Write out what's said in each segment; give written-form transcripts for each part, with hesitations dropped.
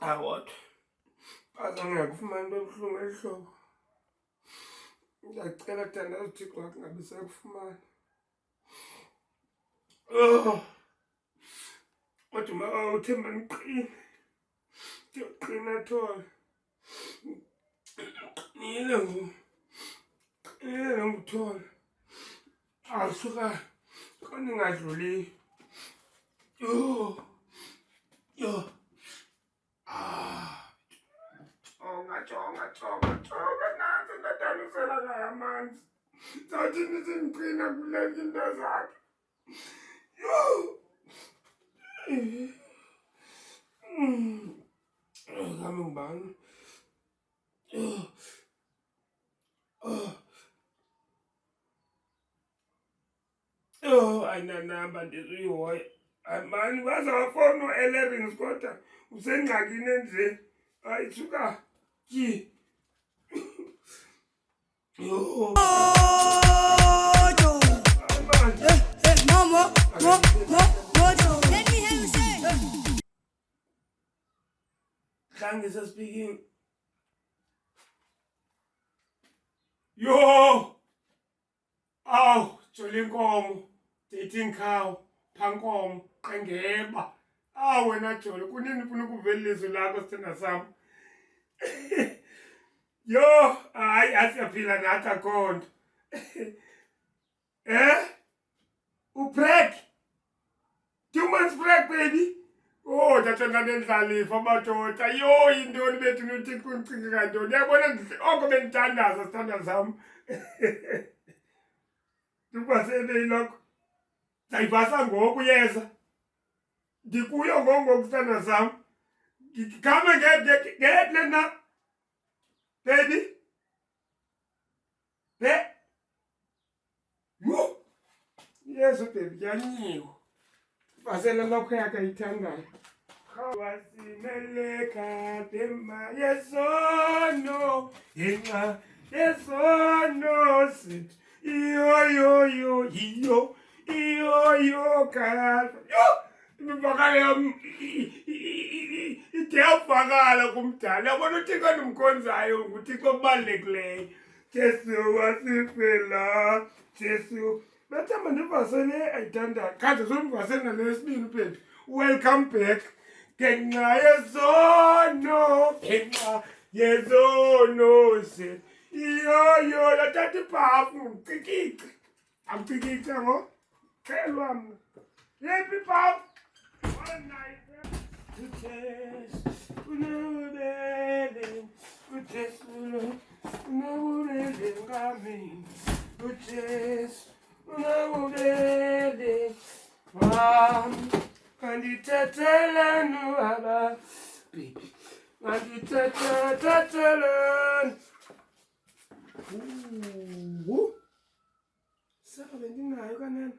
Awot. Azangiyakufumana bebuhlungu ehlobo. Ngiyacela thandaza uThixo ngabe sakufumana. Kodwa uma uthemba niqine. Qina thola. Nile nguthola. Awusuka khona ngadluli. Jonga nansi ndadanisela ngayo amanzi. Zawuthini singiqina kulezi into zakhe. Kami ngibani? Ayinanamba ndiziyihoya. Mani wazawafona u-Ellerings kodwa usengxakini nje. Hayi suka ji. Hlange speaking. Yo! Aw, Jolinkomo, dating cow, Pankomo, Qengeba. Wena Joli, kunini ufuna ukuvelisa lakho sithanda sami? Yo, hayi asiyaphila nathi akhona. Ubrek? 2 months break, baby. Oh, ndathanda nendlalifa madoda. Yo, yintoni bethu noThixo undicinga kantoni? Uyabona oko bendithandaza sithanda sami. Ndikwasele ilokho. Ndayivasa ngoku yeza. Ndikuyo ngoku sithanda sami. Come get lena. Baby. Yes, baby, yanyiwe. Vasela lokho yakayithandayo. Wasimeleka tema yesono. Inxa yesono sithi. Iyo kala. Imivakala yami iyavakala kumdala. Yabona uThixo ndimkhonzayo nguThixo obalulekileyo. Jesu wasifela. Jesu. Bathamba ndivasele ayithandayo. Kade sondivasele nalesibini baby. Welcome back. Ngenxa yezono. Ngenxa yezono sithi. Iyo yathatha ibhafu ngicikile. Angicikile ngo. Khelwa mna. Yephi ibhafu? One night. Ujesu unobele. Ujesu unobele ngami. Ujesu unobele. Kandithathelani baba. Baby. Kandithathelani. Saka bendinayo kanene.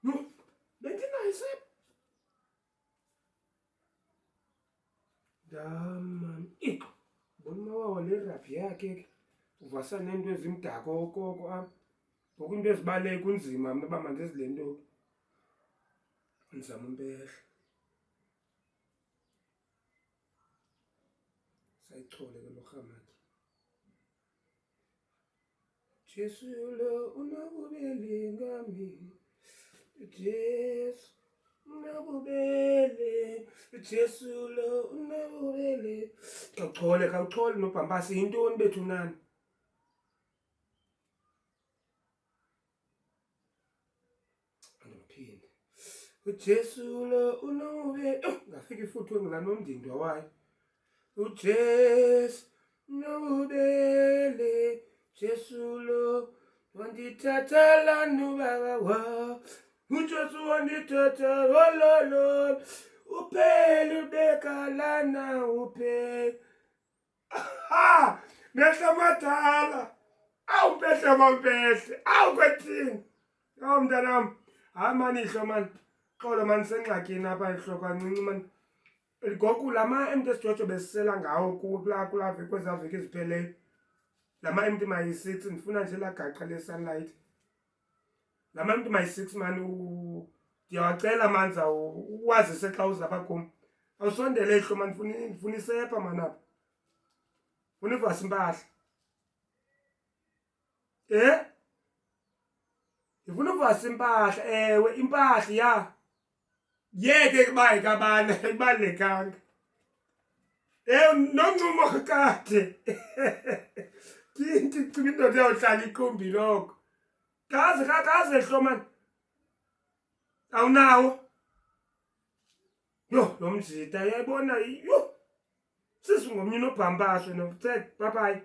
No, bendinayo sepha. Daman. Bona wawa le rap yakhe ke. Uvasa nento ezimdaka okoko apha. Ngoku into ezibaleka kunzima mna uba mandenze le nto. Ndizama impehla. Sayichole ke lo rhamaki. Jesu lo unobubele ngami. Jesu unobubele. Jesu lo unobubele. Khawuchole nobhambasi yintoni bethu nani? Andiphinde. uJesu lo unobubele. Ngafika ifuthi ngila nomdindo wayo. uJesu unobubele. Jesu lo wandithathelani baba wa. uJesu wandithatha lo. Uphele ubekalana uphele. Mehla madala. Awu mpehle mampehle. Awu kwethini. Awu mntanami. Hayi mani ihlo mani. Xolo mani sengxakini apha ihlo kancinci mani. Ngoku lama empty esijojo besisela ngawo kulaa veki kwezaa veki ezipheleyo. Lama empty mayi-6 ndifuna nje laa gaqa le-sunlight. labantu my-6 man ndiyawacela manza uwazise xa uzapha kum. Awusondele ehlo man, ndifuna isepa man apha, ndifuna ivasa impahla. Ndifuna uvasa impahla, ewe impahla ya. Yeke kuba ikabana ibalulekanga. Noncumo kade. Ndicinga indoda iyawuhlala iqumbi loko. Kaze ehlo man. Awunawo. Yo, lo mzita uyayibona, yo. Sisingomnye unobhampashe no-third, bye-bye.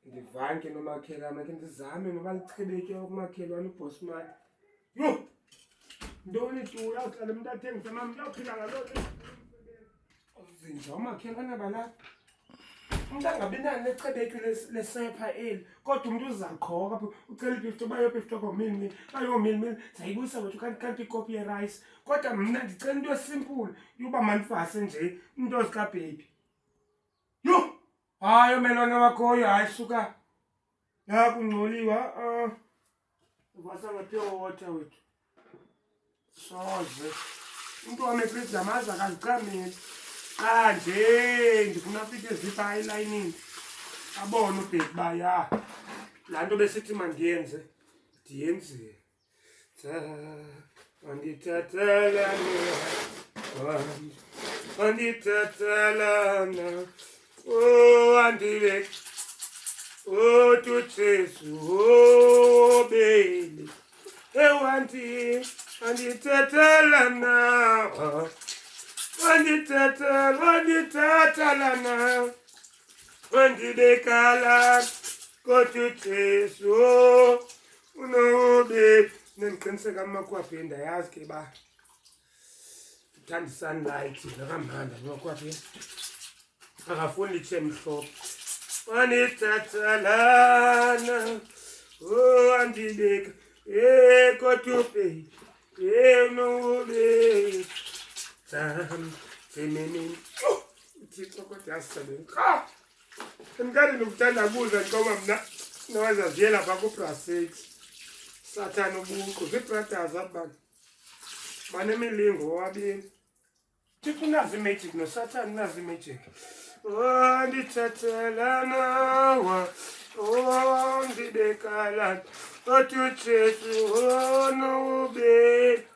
Ndivanke nomakhelwane ke ndizame noba lichibeke kumakhelwane uBosman. Yo, ntoni tu uyawuhlala umntu athengisa mam, uyawuphila ngaloo nto. Zinja umakhelwane balapha. Umntu angabi nalo lecebeki lesepha eli, kodwa umntu uzaqhoka apho ucela i-50 bayo-50 komili, bayo-mili, zayibuyisa wethu kanti ikopi yerayisi. Kodwa mna ndicela into esimpulu yoba mandivase nje into zikabhebi. Yho! Hayi omelwane wakhoyo, hayi suka. Ya kungcoliwa, uvasa nga-pure water wethu. Soze. Umntu wam ePresident amazi akazicameli. Xa nje ndifuna afike zipha elayinini abone ubheki uba ya laa nto besithi mandiyenze ndiyenzile. Andithathelana andibeke tu Jesu obele andithathelana andithathelana andibekala kotu Jesu unobe. Nendiqiniseka amakhwaphi ndayazi ke ba uthanda i-sunlight nakamhanda amakhwaphi akafuni litshe mhlophe. Andithathelana andibeka kotu unobe. Uthixo kodwa yasisebenza. Andikade ndikuthanda kuza ntoba mna nawazaziyela pha kuBrasix. Sathane ubuqu zii-brothers abantu banemilingo wabini. Thixo unazo imagic noSathane unazo imagic. Andithathelana ndibekala kotu Jesu onobeli.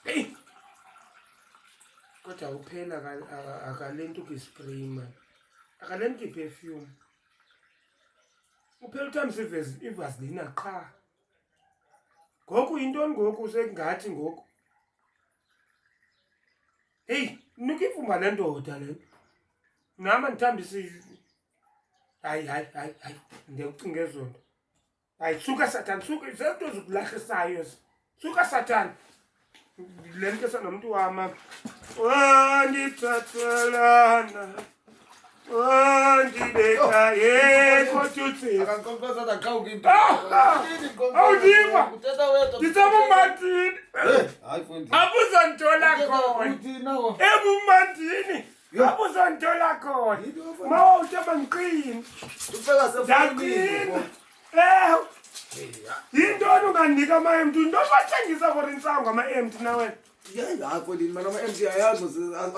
Hey, kodwa uphela akalenti ukuyispray man, akalenti iperfume. Uphela uthambisa ivasilina qha. Ngoku yintoni ngoku usengathi ngoku? Hey, nuka ivumba le ndoda le. Nama ndithambise. Hayi, ndiyawucinga ezo nto. Hayi, suka Sathane, suka, zezinto zikulahlayo ezi. Suka Sathane. Le nto sanomntu wam. Andithathelana andibeka kotu Jesu. Awudiva ndisebumandini abuzonditola khona, ebumandini abuzonditola khona. Mawuthaba ndiqini ndaqina. Yintoni ungandinika ama-empty? Ntoni bathengisa for intsango ama-empty nawena? Yakho lini mana ama-empty uyayazi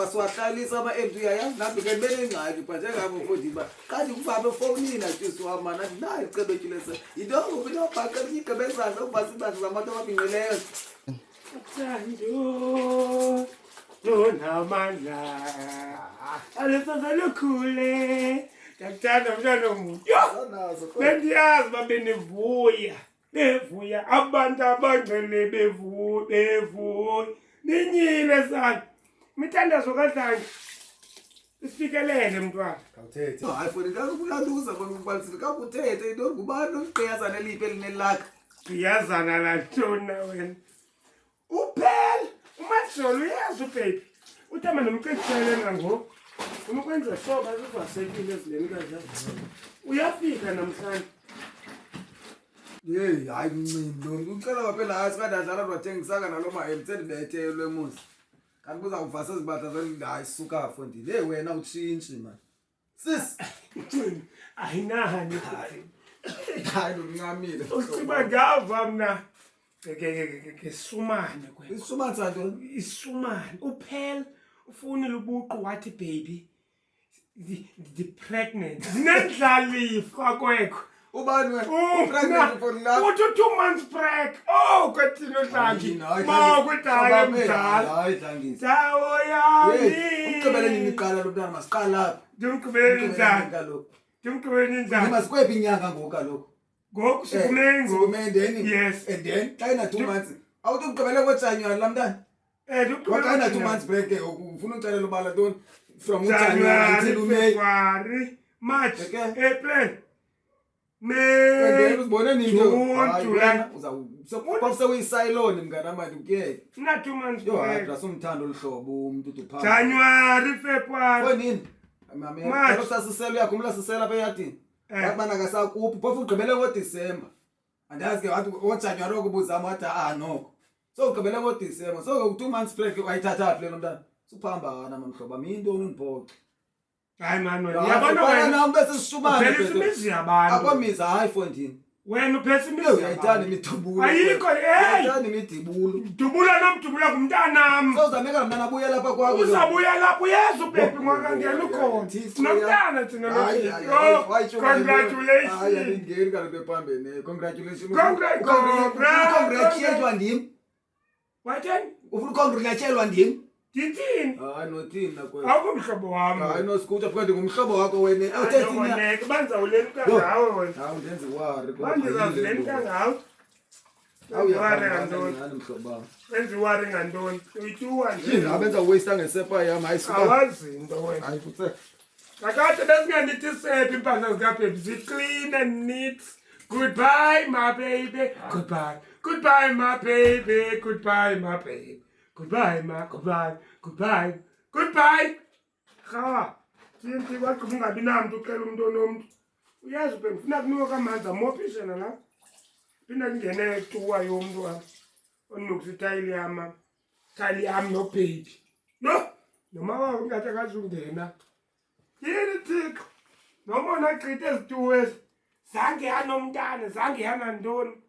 asiwahlalisa ama-empty uyayazi nami ke benengxaki but njengabo mfondini uba kanti kufabe efowunini atisi wam mana athi nayo icebekile se yinto ngoku inobhaqa iyigebezana ukuvasa iimpahla zabantu ababhinqileyo. Uthando lunamandla alisoze lukhule. Ndiyakuthanda mntwana womuntu. Bendiyazi uba bevuya abantu abangcwele bevuya. Ninyile sana imithandazo kaDlange isifikelele mntwana. Khawuthethe. Hayi foni kakulantuza kwakubalisile kakuthethe into ngubani ugqiyazana eliphi elinelakha. Gqiyazana la ntona wena. Uphela uMajolo uyazi ubhebi. Uthamba nomcecele nangoku. Ufuna ukwenza soba zivasekile ezileni kazazi. Uyafika namhlanje. Hey, hayi Mncimbi lo. Ucela waphela hayi sikadadlala lwathengisaka nalo mahembe sendibethelwe muzi. Kanti kuzawuvasa izibatha zeli hayi suka fondini. Hey wena utshintshi man. Sis. Ayinani. Hayi lokuncamile. Usiba ngava mna. Ke sumane kwe. Isumane santo. Isumane. Uphela ufunile ubuqu wathi baby. The pregnant. Zinendlalifa kwekho. Ubani wena? Pregnant for love. Uthi 2 months preg. Oh kwethina Dlangi. Ma kwethaye mdala. Hayi Dlangi. Sawo yami. Umgqibele nini iqala lo mntana masiqala lapha. Ndimgqibele njani? Ndimgqibele njani? Ngimazikwephi inyanga ngoku kaloku. Ngoku sikumengo. Sikumendeni. Yes. And then xa ina 2 months. Awuthi ugqibele ngoJanuary la mntana. Xa ina 2 months break ufuna ucalela ubala ntoni? From January until May. February, March, April, May. Uzibone nini June, July. Uzawuse uyisayiloni mngana manje ukuyeke. Na 2 months. Yo hayi asumthanda olhlobo umuntu uphanga. January, February. Fonini. Mama, usasisela uyakhumula sisela apha eyadini. Yakubana akasakuphi phofu ugqibele ngoDisemba. Andazi ke wathi ngoJanuary okubuzama wathi noko. So ugqibele ngoDisemba. So 2 months break wayithatha aphi le mntana. Suphambana mamhlobo into unibhoxe. Hayi man wena. Yabona wena nami bese sishumane phela isimizi yabantu. Akwamiza hayi Fondini. Wena uphesa imizi. Uyayithanda imidubulo. Ayikho hey. Uyayithanda imidibulo. Dubula nomdubula kumntanami. Sawuzameka nomntana abuye lapha kwakho. Uzabuya lapha uyeza ubhebhi ngakangena ukhona. Nomntana thina lo. Congratulations. Hayi angingeni kaloku ephambene. Congratulations. Congratulations ndim. Watheni? Ufuna ukongratulatshelwa ndim? Dithini? Hayi nothini nakwethu. Awumhlobo wami. Hayi noScooter futhi ngumhlobo wakho wena. Awuthethini? Banza uleluka ngawe wena. Hawu ndenze wari. Banza uleluka ngawe. Awuyahamba ngani mhlobo wami. Wenza wari ngantoni? Uyituwa nje. Yini abenza waste ngesepa yami ayisuka. Awazi into wena. Hayi kuthe. Kakade besingandithi sephi impahla zikabhebhi zi-clean and neat. Goodbye my baby. Goodbye. Goodbye my baby. Goodbye my baby. Goodbye ma. Goodbye. Khawa. Thinti waqhuba ungabi namntu ucela umuntu onomntu. Uyazi ube ngifuna kunika amanzi amophishana la. Phinda kungene tuwa yomuntu wami. Onokuthi tayili yami no baby. No. Noma wawo ungathi akazungena. Yini Thixo? Noma unaqithe ezituwe. Zange yanomntana, zange yanantoni.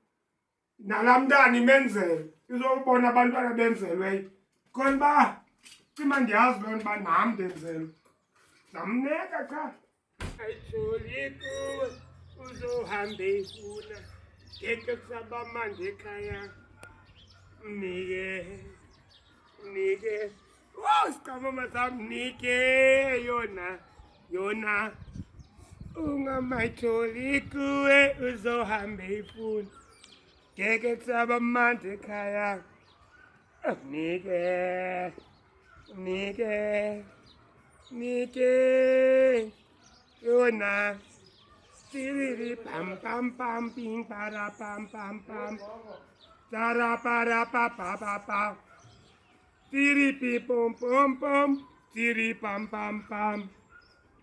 Nalamntana imenzele. Izobona abantwana benzelwe. Konba cima ndiyazi loo nto uba nam ndenzelwe. Zamneka cha. Ayitholi kuwe uzohambe ifuna. Ngeke kusaba mandi ekhaya. Mnike. Wow, siqama masam nike yona. Ungamayitholi kuwe uzohambe ifuna. Ngeke kusaba mandi ekhaya. Nike yona siriri pam pam pam ping para pam pam pam tara para pa pa pa pa siri pi pom pom pom siri pam pam pam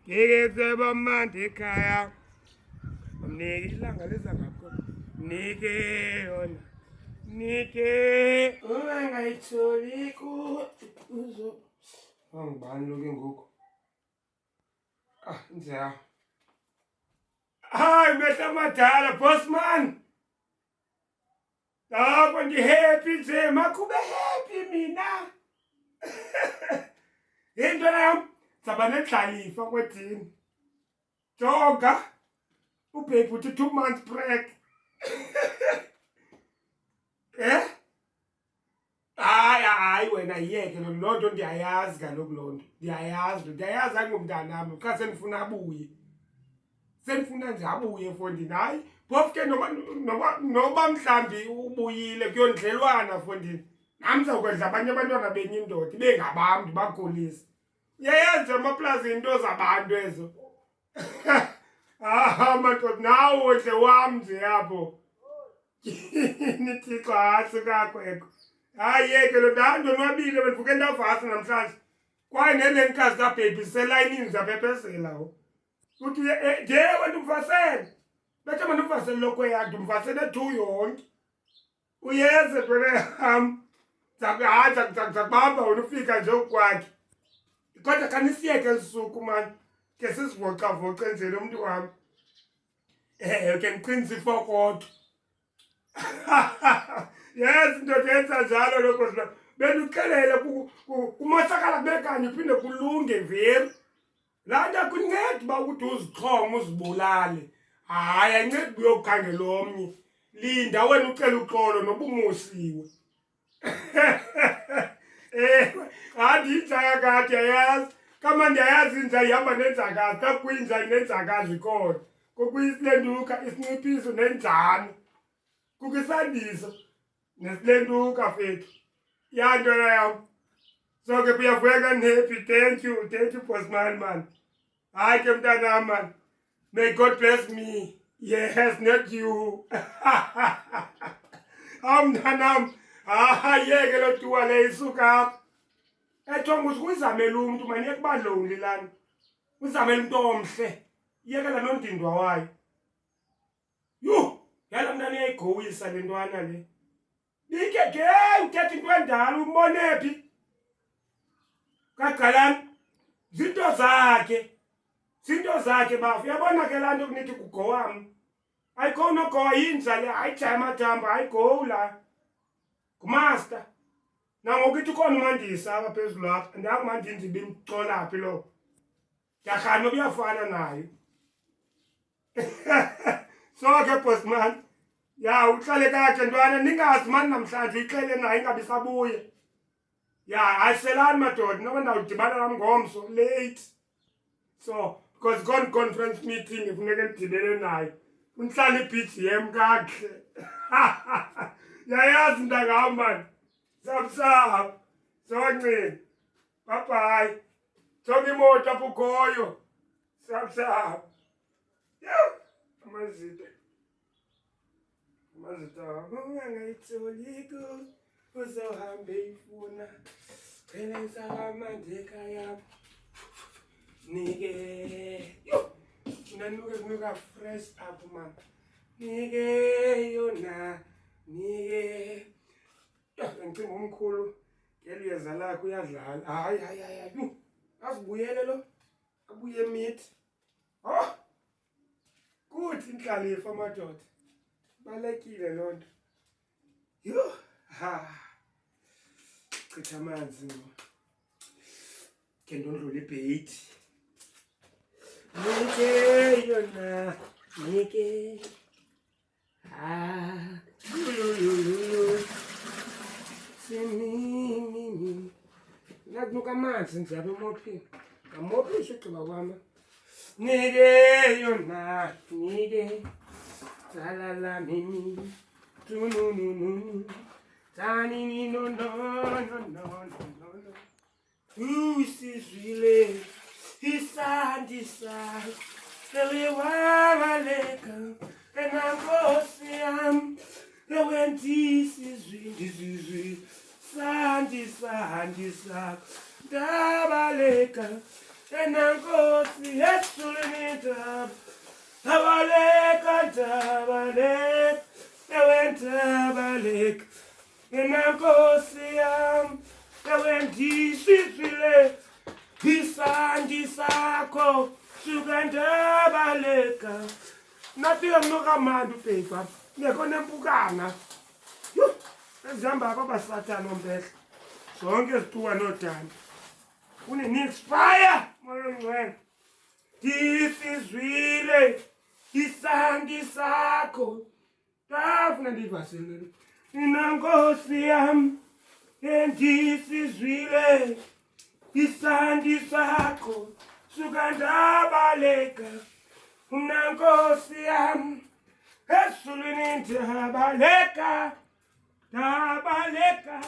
ngeke kusaba mandi ekhaya. Mnike ilanga leza ngakho nike yona Nike ungayitholi uzo angibani lo ke ngoku nja hayi mehla madala bossman lapho happy nje makube happy mina into yami saba nedlalifa kwethini joga ubhebhi uthi 2 months break Hayi wena yeke lo nto ndiyayazi kaloku loo nto. Ndiyayazi angumntanami xa senifuna abuye. Senifuna nje abuye Fondini. Hayi phofu ke noba mhlambi ubuyile kuyondlelwana Fondini. Nam zawukwedla abanye abantwana benye indoda ibe ngabam ndibakhulise. Uyayazi amaplazi into zabantu ezo. Madoda nawo odle wam nje apho. Nithixo asuka kwekho. Hayi yeke lo ndandonwabile bendivuke ndavasa namhlanje. Kwaye nenenkazi kabhebhi selayinini zaphepesela ho. Uthi nje wena uvasele. bethe manje umvasele lokho yakhe umvasele thu yonke uyeze ntwana zakubamba wena ufika nje ukwakhe kodwa kanisiyeke lisuku mani ke sizivocavoce njeni umntu wami ke ndiqinisa ifokoto yes indoda yenza njalo lokho sila benuxelele kumoshakala kube kanye uphinde kulunge veri laa nto akuncedi uba ukuthi uzixhome uzibulale hayi ayincedi uyokukhangela omnye linda wena ucela uxolo noba umosiwe handiyinja kakade yayazi kama ndiyayazi inja ihamba nenzakazi kakuyinja inenzakazi khona kukuyisilenduka isinciphiso nenjani kukho isandiso nesilenduka fethu ya ntwana yam so ke uyavuyeka ndihappy thank you bosman man hayi ke mntanam man may God bless me yes not you mntanam yeke lo tuwa le isuka apha ethonga uzamele umntu mani yekuba lonely lana uzamele umntu omhle yekela nondindwa wayo yala mntana iyayigowisa le ntwana le bike uthetha into endala umbone phi kagqalani zinto zakhe bafu uyabona ke laa nto kunithi kugowam ayikho nogowa yinja le ayijayamathamba ayigowu la ngumaster nangoku ithi ukhona umandisa apha phezulu apha andakumandinzi bimcola phi lo ndarhani noba uyafana nayo so ke bosman ya uhlale kakhe ntwana ningazi mani namhlanje uyixele nayo ingabisabuye ya ayiselani madoda noba ndawudibana nam ngomso late so because conference meeting ifuneke ndidibene nayo unihlala i-BGM kakhe yayazi ntangam mani sapsap soncini babhayi jonga imoto apho ukhoyo sapsap amazito ungangayitholiko uzohambe ifuna qhelisa amandeka yam nike nanuke kunuka fresh up man nike yona nike ngicinga umkhulu ngeliyeza lakho uyadlala hayi azibuyele lo abuye emithi kuthi inhlalifa amadoda balekile loo nto chitha amanzi ngo ke ndondlula ibheyithi nike yona nike sinini nakunuka amanzi nje apha emophini ngamophisha ugqiba kwama nike yona nike talala mimi tunununu tanini no usizwile isandisa seliwabaleka enankosi yam ewendisizwi sandisa ndabaleka enankosi esulinidab ndabaleka ewendabaleka enankosi yam ewendisizwile isandi sakho suka ndabaleka nafika mnokamandi ubheka ngekho nempukana ezihamba apha abasathane ompehla zonke zituwa noodani unenix fire moya ngcwele ndisizwile isandi sakho ndafuna ndiyivasile inankosi yam endisizwile isandi sakho suka ndabaleka unankosi yam ezulwini ndabaleka